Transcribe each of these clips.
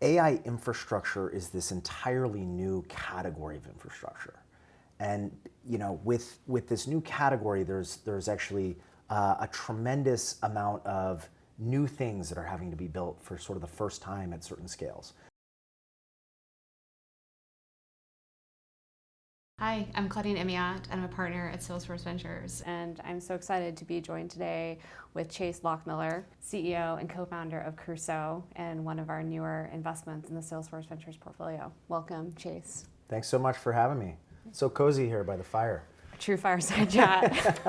AI infrastructure is this entirely new category of infrastructure. And with this new category, there's actually a tremendous amount of new things that are having to be built for sort of the first time at certain scales. Hi, I'm Claudine Emeott, and I'm a partner at Salesforce Ventures. And I'm so excited to be joined today with Chase Lochmiller, CEO and co-founder of Crusoe, and one of our newer investments in the Salesforce Ventures portfolio. Welcome, Chase. Thanks so much for having me. So cozy here by the fire. True fireside chat.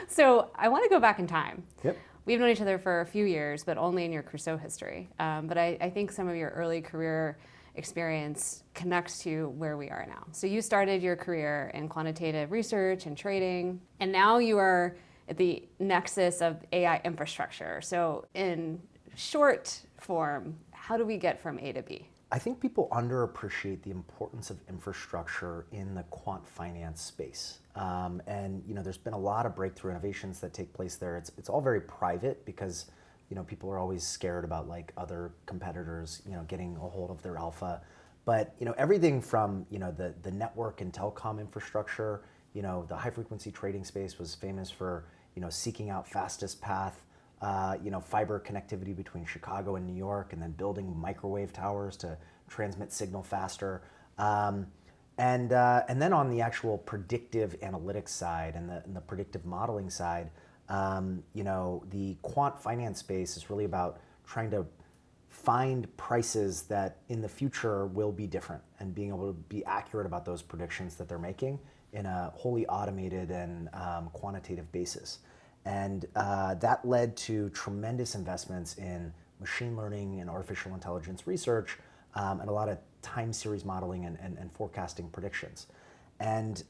So I want to go back in time. Yep. We've known each other for a few years, but only in your Crusoe history. But I think some of your early career experience connects to where we are now. So you started your career in quantitative research and trading, and now you are at the nexus of AI infrastructure. So in short form, how do we get from A to B? I think people underappreciate the importance of infrastructure in the quant finance space. And there's been a lot of breakthrough innovations that take place there. It's all very private because people are always scared about like other competitors, getting a hold of their alpha. But everything from the network and telecom infrastructure, the high frequency trading space was famous for seeking out fastest path, fiber connectivity between Chicago and New York, and then building microwave towers to transmit signal faster. And then on the actual predictive analytics side and the predictive modeling side, the quant finance space is really about trying to find prices that in the future will be different and being able to be accurate about those predictions that they're making in a wholly automated and quantitative basis. And that led to tremendous investments in machine learning and artificial intelligence research and a lot of time series modeling and forecasting predictions. And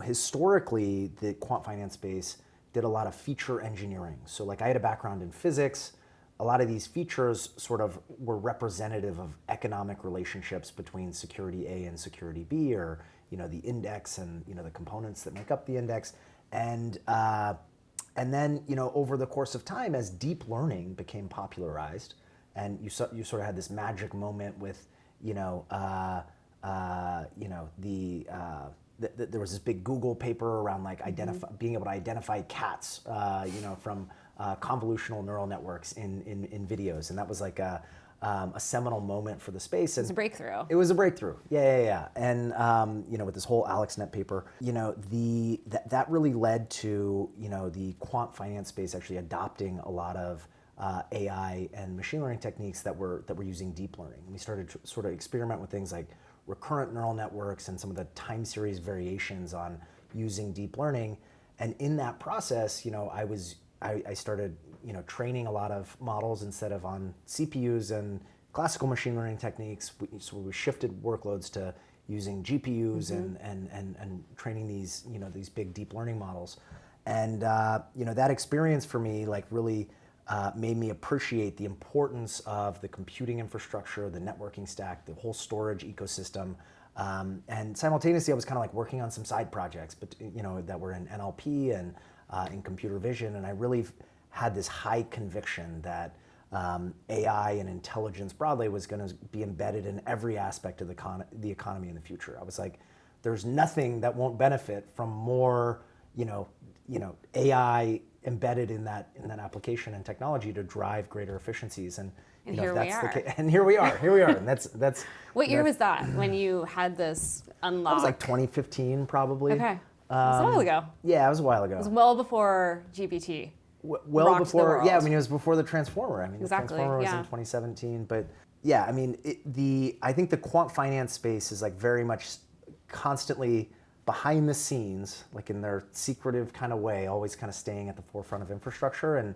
historically, the quant finance space did a lot of feature engineering. So like I had a background in physics. A lot of these features sort of were representative of economic relationships between security A and security B, or the index and the components that make up the index. And then over the course of time, as deep learning became popularized, and you sort of had this magic moment with there was this big Google paper around like being able to identify cats, from convolutional neural networks in videos, and that was like a seminal moment for the space. And it's a breakthrough. It was a breakthrough, yeah. And with this whole AlexNet paper, that really led to the quant finance space actually adopting a lot of AI and machine learning techniques that were using deep learning. And we started to sort of experiment with things like recurrent neural networks and some of the time series variations on using deep learning. And in that process, I started training a lot of models instead of on CPUs and classical machine learning techniques. So we shifted workloads to using GPUs and training these these big deep learning models. And that experience for me like really made me appreciate the importance of the computing infrastructure, the networking stack, the whole storage ecosystem. And simultaneously, I was kind of like working on some side projects, but that were in NLP and in computer vision. And I really had this high conviction that AI and intelligence broadly was going to be embedded in every aspect of the economy in the future. I was like, there's nothing that won't benefit from more, AI embedded in that application and technology to drive greater efficiencies. And here we are. And here we are. And that's. What year was that when you had this unlock? That was like 2015, probably. Okay. It was a while ago. Yeah, it was a while ago. It was well before GPT. Well before, yeah. I mean, it was before the Transformer. I mean, exactly, the Transformer was in 2017. But yeah, I mean, I think the quant finance space is like very much constantly behind the scenes, like in their secretive kind of way, always kind of staying at the forefront of infrastructure. And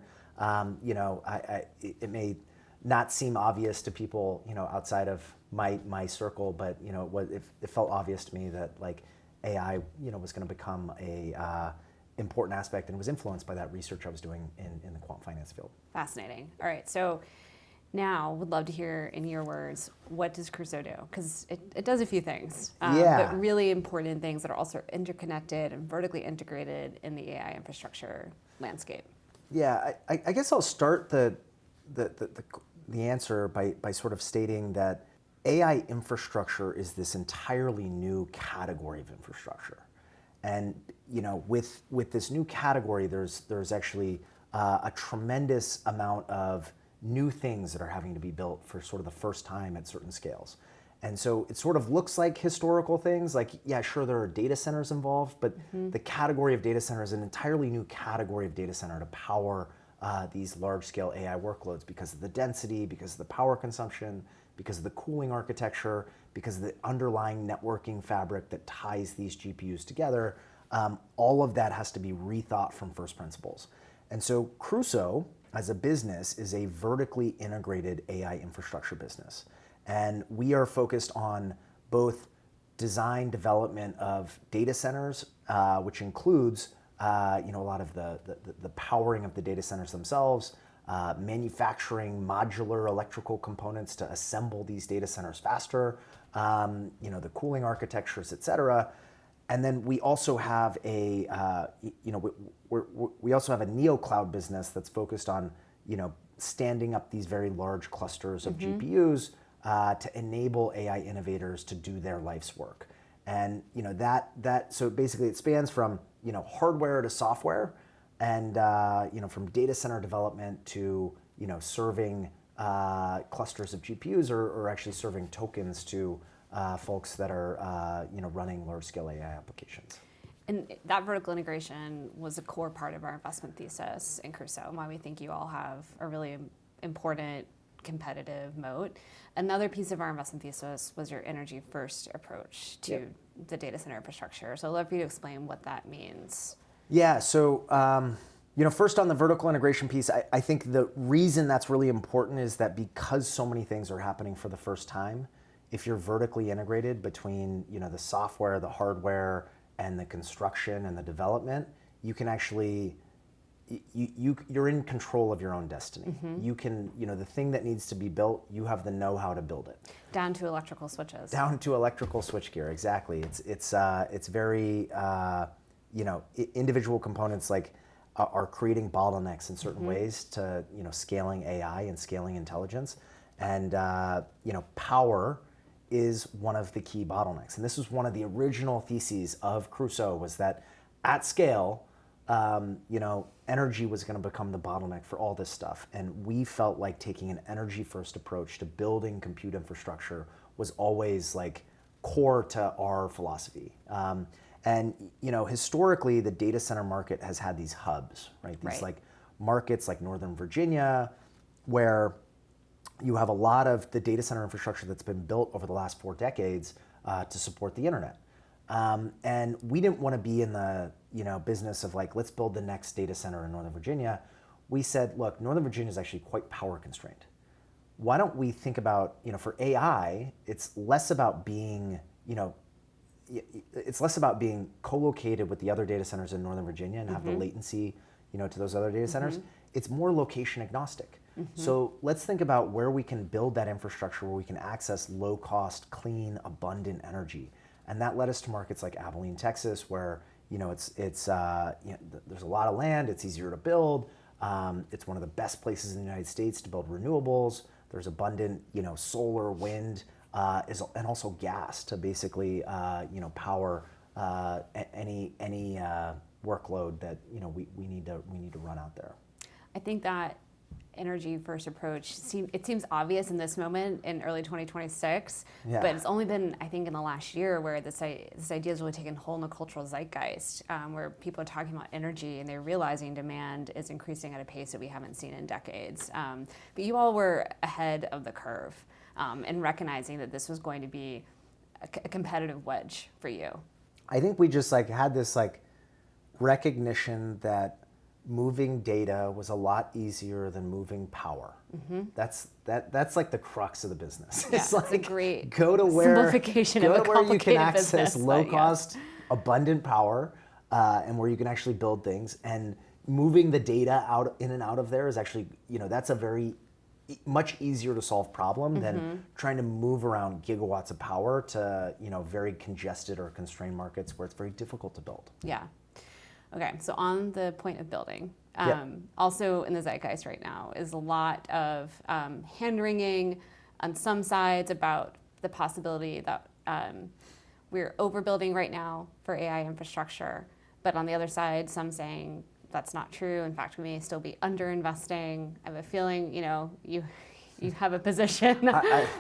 it may not seem obvious to people, outside of my circle, but it felt obvious to me that like AI, was going to become a important aspect, and it was influenced by that research I was doing in the quant finance field. Fascinating. All right, so now would love to hear in your words, what does Crusoe do? Because it does a few things, but really important things that are also interconnected and vertically integrated in the AI infrastructure landscape. Yeah, I guess I'll start the the answer by sort of stating that AI infrastructure is this entirely new category of infrastructure. And with this new category, there's actually a tremendous amount of new things that are having to be built for sort of the first time at certain scales. And so it sort of looks like historical things, like, yeah, sure, there are data centers involved, but the category of data center is an entirely new category of data center to power these large-scale AI workloads because of the density, because of the power consumption, because of the cooling architecture, because of the underlying networking fabric that ties these GPUs together. All of that has to be rethought from first principles. And so Crusoe, as a business, is a vertically integrated AI infrastructure business. And we are focused on both design development of data centers, which includes a lot of the powering of the data centers themselves, manufacturing modular electrical components to assemble these data centers faster, the cooling architectures, et cetera. And then we also have we also have a neocloud business that's focused on standing up these very large clusters of GPUs to enable AI innovators to do their life's work. And so basically it spans from hardware to software, and from data center development to serving clusters of GPUs or actually serving tokens to folks that are running large-scale AI applications. And that vertical integration was a core part of our investment thesis in Crusoe, and why we think you all have a really important competitive moat. Another piece of our investment thesis was your energy-first approach to the data center infrastructure. So I'd love for you to explain what that means. Yeah, so first on the vertical integration piece, I think the reason that's really important is that because so many things are happening for the first time, if you're vertically integrated between the software, the hardware, and the construction and the development, you can actually you're in control of your own destiny. You can the thing that needs to be built, you have the know-how to build it. Down to electrical switches. Down to electrical switchgear, exactly. It's very individual components are creating bottlenecks in certain ways to scaling AI and scaling intelligence, and power is one of the key bottlenecks. And this was one of the original theses of Crusoe, was that at scale, energy was going to become the bottleneck for all this stuff. And we felt like taking an energy-first approach to building compute infrastructure was always core to our philosophy. And historically, the data center market has had these hubs, right? These markets like Northern Virginia, where you have a lot of the data center infrastructure that's been built over the last 4 decades to support the internet. And we didn't want to be in the business of let's build the next data center in Northern Virginia. We said, look, Northern Virginia is actually quite power constrained. Why don't we think about, for AI, it's less about being, it's less about being co-located with the other data centers in Northern Virginia and have the latency, to those other data centers. It's more location agnostic. So let's think about where we can build that infrastructure where we can access low-cost, clean, abundant energy. And that led us to markets like Abilene, Texas, where there's a lot of land. It's easier to build. It's one of the best places in the United States to build renewables. There's abundant, solar, wind, and also gas to basically, power any workload that we need to run out there. I think that energy-first approach seems obvious in this moment in early 2026, but it's only been, I think, in the last year where this idea has really taken hold in the cultural zeitgeist, where people are talking about energy and they're realizing demand is increasing at a pace that we haven't seen in decades. But you all were ahead of the curve in recognizing that this was going to be a competitive wedge for you. I think we just had this recognition that moving data was a lot easier than moving power. That's the crux of the business. Yeah, it's a great simplification of a where you can complicated access business, low cost, abundant power, and where you can actually build things. And moving the data in and out of there is actually, that's a very much easier to solve problem than trying to move around gigawatts of power to very congested or constrained markets where it's very difficult to build. Yeah. Okay, so on the point of building, Yeah. also in the zeitgeist right now is a lot of hand-wringing on some sides about the possibility that we're overbuilding right now for AI infrastructure, but on the other side, some saying that's not true. In fact, we may still be underinvesting. I have a feeling, you have a position,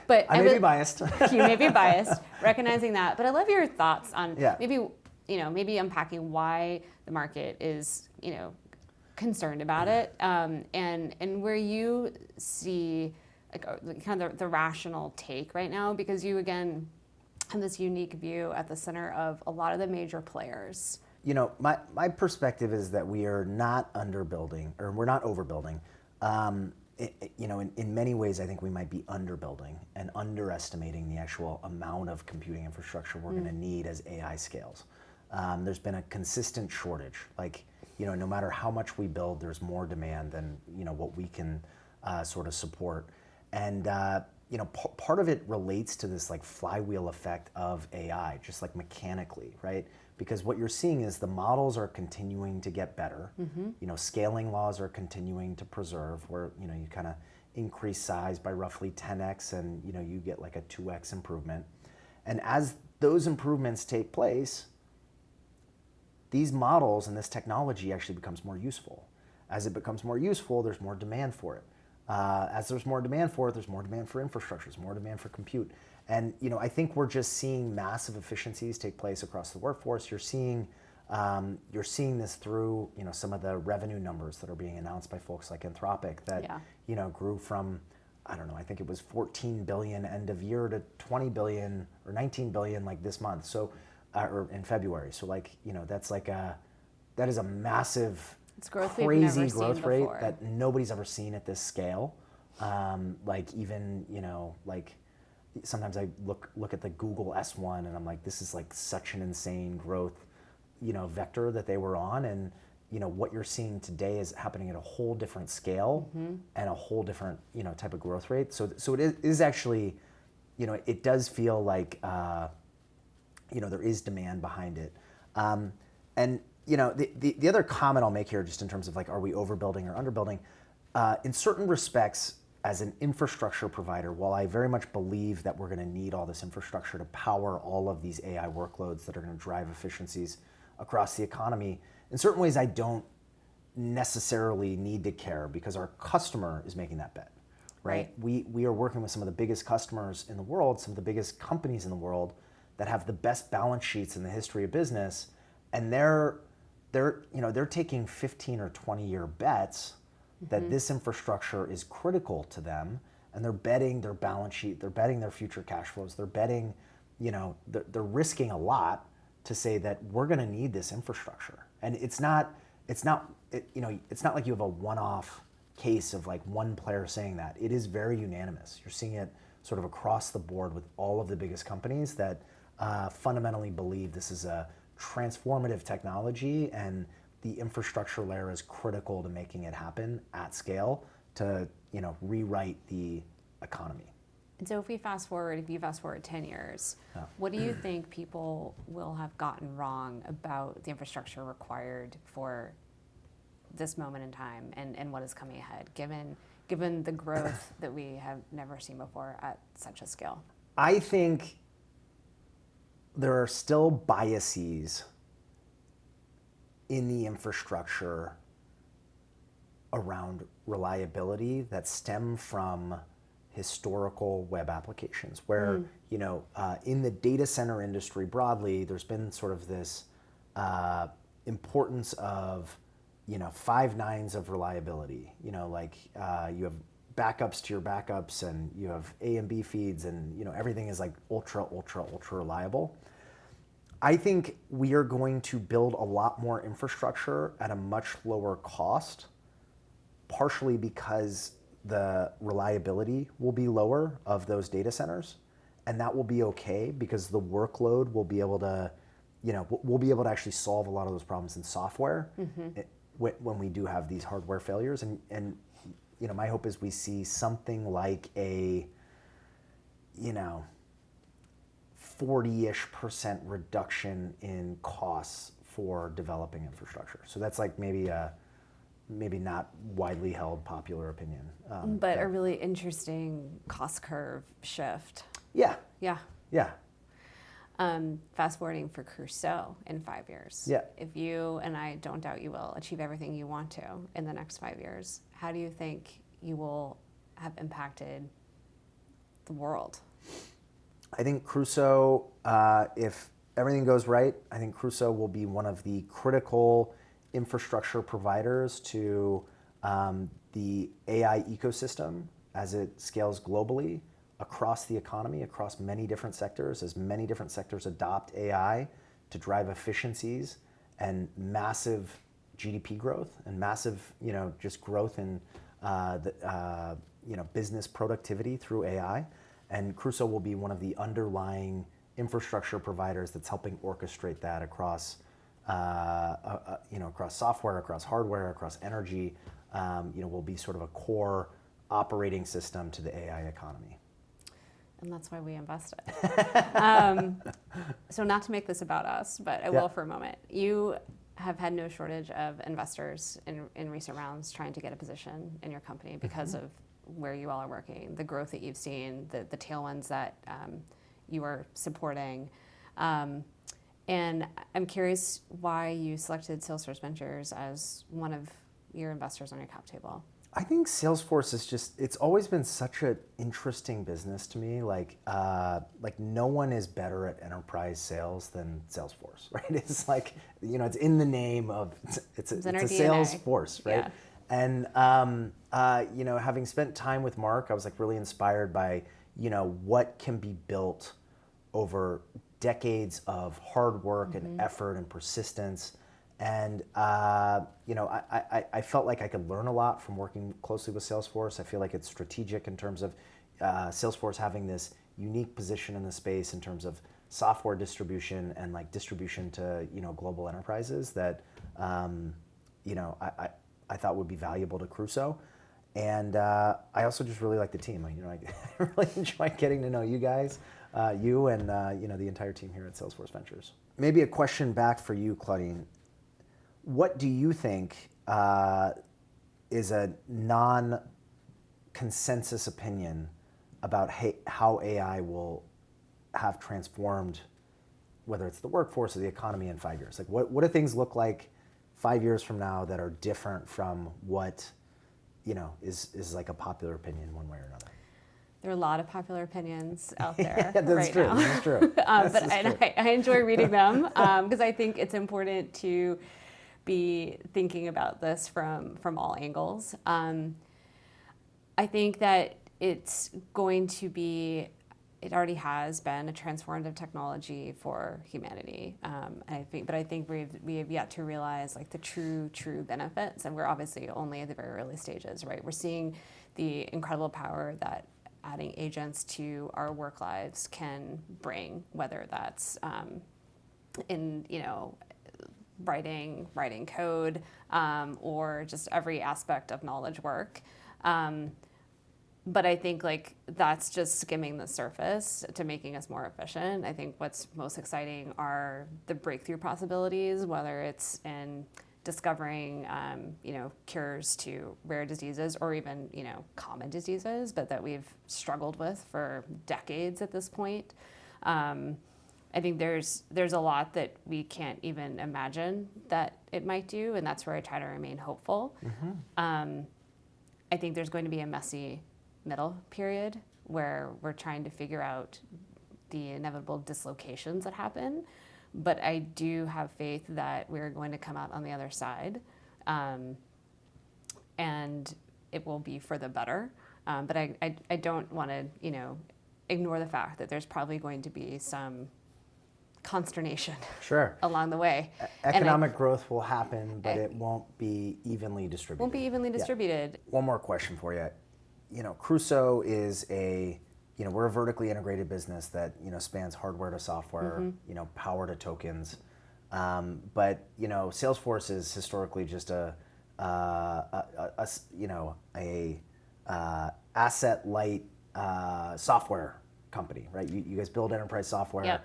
but I may be biased. you may be biased, recognizing that. But I love your thoughts on Yeah. maybe unpacking why the market is, concerned about it, and where you see kind of the rational take right now, because you again have this unique view at the center of a lot of the major players. My perspective is that we are not underbuilding, or we're not overbuilding. In many ways, I think we might be underbuilding and underestimating the actual amount of computing infrastructure we're going to need as AI scales. There's been a consistent shortage. No matter how much we build, there's more demand than what we can sort of support. And part of it relates to this flywheel effect of AI, just mechanically, right? Because what you're seeing is the models are continuing to get better. Scaling laws are continuing to preserve, where you kind of increase size by roughly 10x, and you get a 2x improvement. And as those improvements take place, these models and this technology actually becomes more useful. As it becomes more useful, there's more demand for it. As there's more demand for it, there's more demand for infrastructure, there's more demand for compute. And I think we're just seeing massive efficiencies take place across the workforce. You're seeing this through some of the revenue numbers that are being announced by folks like Anthropic that grew from, I don't know, I think it was 14 billion end of year to 20 billion or 19 billion this month. So or in February. So that is a massive, It's growth crazy we've never growth seen rate before. that nobody's ever seen at this scale. Sometimes I look at the Google S1 and I'm like, this is such an insane growth, vector that they were on. And what you're seeing today is happening at a whole different scale and a whole different type of growth rate. So it is actually, it does feel like there is demand behind it. And the other comment I'll make here, just in terms of are we overbuilding or underbuilding, in certain respects, as an infrastructure provider, while I very much believe that we're going to need all this infrastructure to power all of these AI workloads that are going to drive efficiencies across the economy, in certain ways I don't necessarily need to care, because our customer is making that bet, right? We are working with some of the biggest customers in the world, some of the biggest companies in the world that have the best balance sheets in the history of business, and they're taking 15 or 20-year bets that this infrastructure is critical to them, and they're betting their balance sheet, they're betting their future cash flows, they're betting, they're risking a lot to say that we're going to need this infrastructure. And it's not like you have a one-off case of one player saying that. It is very unanimous. You're seeing it sort of across the board with all of the biggest companies that fundamentally believe this is a transformative technology, and the infrastructure layer is critical to making it happen at scale to rewrite the economy. And so if you fast forward 10 years, what do you think people will have gotten wrong about the infrastructure required for this moment in time and what is coming ahead, given the growth that we have never seen before at such a scale? I think there are still biases in the infrastructure around reliability that stem from historical web applications, where in the data center industry broadly, there's been sort of this importance of 5 nines of reliability. You have backups to your backups, and you have A and B feeds, and everything is ultra reliable. I think we are going to build a lot more infrastructure at a much lower cost, partially because the reliability will be lower of those data centers, and that will be okay because the workload will be able to, we'll be able to actually solve a lot of those problems in software when we do have these hardware failures. And my hope is we see something like a 40-ish% reduction in costs for developing infrastructure. So that's like maybe not widely held popular opinion. But a really interesting cost curve shift. Yeah. Yeah. Yeah. Fast forwarding for Crusoe in 5 years. Yeah. If you, and I don't doubt you will, achieve everything you want to in the next 5 years, how do you think you will have impacted the world? I think Crusoe, if everything goes right, I think Crusoe will be one of the critical infrastructure providers to the AI ecosystem as it scales globally across the economy, across many different sectors, as many different sectors adopt AI to drive efficiencies and massive GDP growth and massive, just growth in business productivity through AI. And Crusoe will be one of the underlying infrastructure providers that's helping orchestrate that across, across software, across hardware, across energy. Will be sort of a core operating system to the AI economy. And that's why we invested. So not to make this about us, but I will for a moment. You have had no shortage of investors in recent rounds trying to get a position in your company because of where you all are working, the growth that you've seen, the tailwinds that you are supporting. And I'm curious why you selected Salesforce Ventures as one of your investors on your cap table. I think Salesforce is it's always been such an interesting business to me. Like no one is better at enterprise sales than Salesforce, right? It's like, it's in the name of, it's a sales force, right? Yeah. And, having spent time with Mark, I was like really inspired by, what can be built over decades of hard work and effort and persistence. And, I felt like I could learn a lot from working closely with Salesforce. I feel like it's strategic in terms of Salesforce having this unique position in the space in terms of software distribution and like distribution to, global enterprises that, I thought would be valuable to Crusoe. And I also just really like the team. I really enjoy getting to know you guys, you and the entire team here at Salesforce Ventures. Maybe a question back for you, Claudine. What do you think is a non-consensus opinion about how AI will have transformed, whether it's the workforce or the economy in 5 years? Like, what do things look like 5 years from now that are different from what is like a popular opinion one way or another? There are a lot of popular opinions out there that's right true, now. That's true. I enjoy reading them because I think it's important to be thinking about this from all angles. I think that it's going to be, it already has been a transformative technology for humanity. I think we have yet to realize like the true benefits, and we're obviously only at the very early stages, right? We're seeing the incredible power that adding agents to our work lives can bring, whether that's in writing code, or just every aspect of knowledge work. But I think like that's just skimming the surface to making us more efficient. I think what's most exciting are the breakthrough possibilities, whether it's in discovering, cures to rare diseases or even, common diseases, but that we've struggled with for decades at this point. I think there's a lot that we can't even imagine that it might do, and that's where I try to remain hopeful. I think there's going to be a messy middle period where we're trying to figure out the inevitable dislocations that happen, but I do have faith that we're going to come out on the other side, and it will be for the better. But I don't want to ignore the fact that there's probably going to be some consternation along the way. Economic growth will happen, but it won't be evenly distributed. Won't be evenly distributed. Yeah. One more question for you. Crusoe is we're a vertically integrated business that, spans hardware to software, power to tokens. But, Salesforce is historically just a asset light software company, right? You guys build enterprise software. Yep.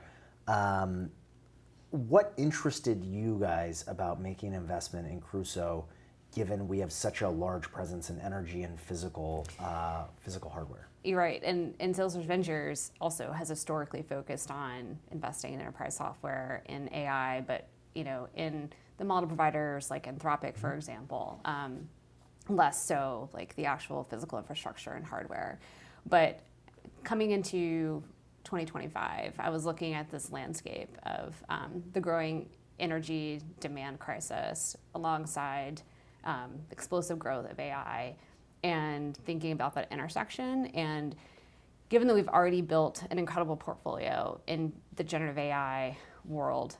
what interested you guys about making an investment in Crusoe, given we have such a large presence in energy and physical hardware? You're right, and Salesforce Ventures also has historically focused on investing in enterprise software, in AI, but in the model providers like Anthropic, for example, less so like the actual physical infrastructure and hardware. But coming into 2025, I was looking at this landscape of the growing energy demand crisis alongside explosive growth of AI, and thinking about that intersection. And given that we've already built an incredible portfolio in the generative AI world,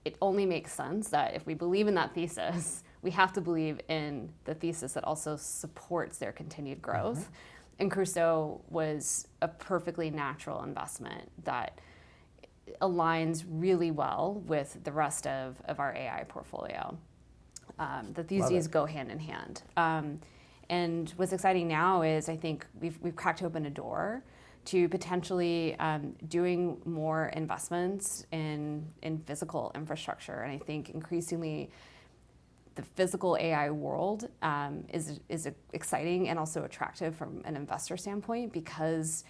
it only makes sense that if we believe in that thesis, we have to believe in the thesis that also supports their continued growth. And Crusoe was a perfectly natural investment that aligns really well with the rest of our AI portfolio. That these go hand in hand. And what's exciting now is I think we've cracked open a door to potentially doing more investments in physical infrastructure. And I think increasingly the physical AI world is exciting and also attractive from an investor standpoint, because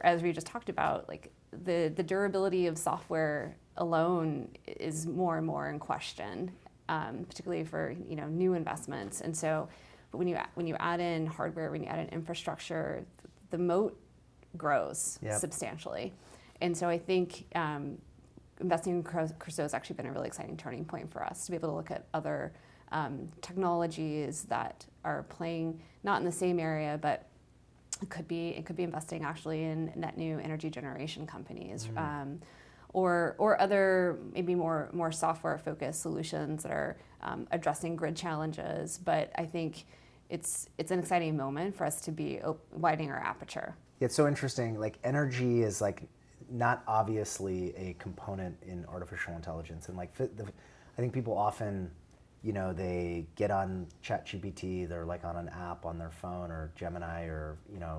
as we just talked about, like the durability of software alone is more and more in question, particularly for new investments. And so, but when you add in hardware, when you add in infrastructure, the moat grows substantially. And so I think investing in Crusoe has actually been a really exciting turning point for us to be able to look at other technologies that are playing not in the same area, but it could be investing actually in net new energy generation companies, or other maybe more software focused solutions that are addressing grid challenges. But I think it's an exciting moment for us to be widening our aperture. It's so interesting. Like energy is like not obviously a component in artificial intelligence, and like I think people often, they get on ChatGPT, they're like on an app on their phone or Gemini or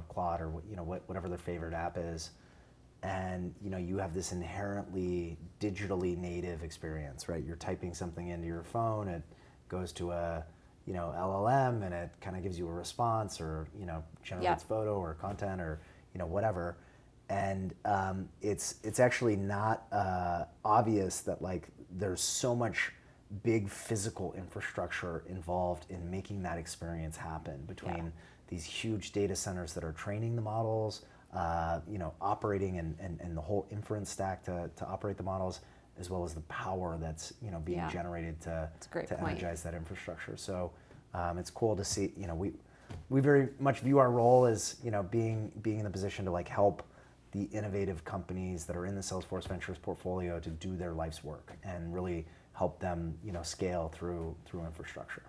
Claude or whatever their favorite app is, and you have this inherently digitally native experience, right? You're typing something into your phone, it goes to a LLM, and it kind of gives you a response, or generates photo or content or whatever. And it's actually not obvious that like there's so much big physical infrastructure involved in making that experience happen between these huge data centers that are training the models, operating and the whole inference stack to operate the models, as well as the power that's being generated to energize that infrastructure. So it's cool to see. We very much view our role as being in the position to like help the innovative companies that are in the Salesforce Ventures portfolio to do their life's work and really help them scale through infrastructure.